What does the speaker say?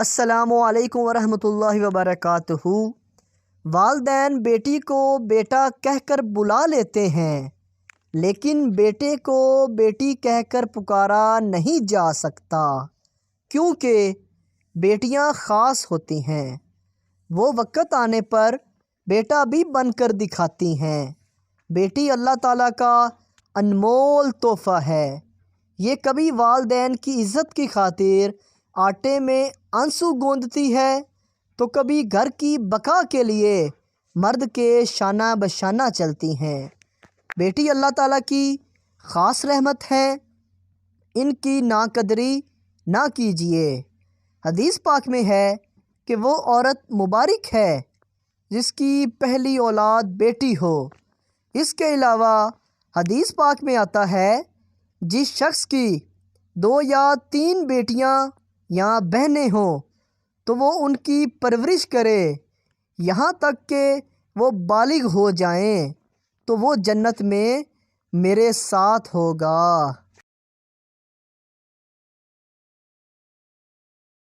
السلام علیکم ورحمۃ اللہ وبرکاتہ۔ والدین بیٹی کو بیٹا کہہ کر بلا لیتے ہیں، لیکن بیٹے کو بیٹی کہہ کر پکارا نہیں جا سکتا، کیونکہ بیٹیاں خاص ہوتی ہیں۔ وہ وقت آنے پر بیٹا بھی بن کر دکھاتی ہیں۔ بیٹی اللہ تعالیٰ کا انمول تحفہ ہے۔ یہ کبھی والدین کی عزت کی خاطر آٹے میں آنسو گوندتی ہے، تو کبھی گھر کی بقا کے لیے مرد کے شانہ بشانہ چلتی ہیں۔ بیٹی اللہ تعالیٰ کی خاص رحمت ہے، ان کی ناقدری نہ کیجیے۔ حدیث پاک میں ہے کہ وہ عورت مبارک ہے جس کی پہلی اولاد بیٹی ہو۔ اس کے علاوہ حدیث پاک میں آتا ہے، جس شخص کی 2 یا 3 بیٹیاں یا بہنیں ہوں تو وہ ان کی پرورش کرے یہاں تک کہ وہ بالغ ہو جائیں، تو وہ جنت میں میرے ساتھ ہوگا۔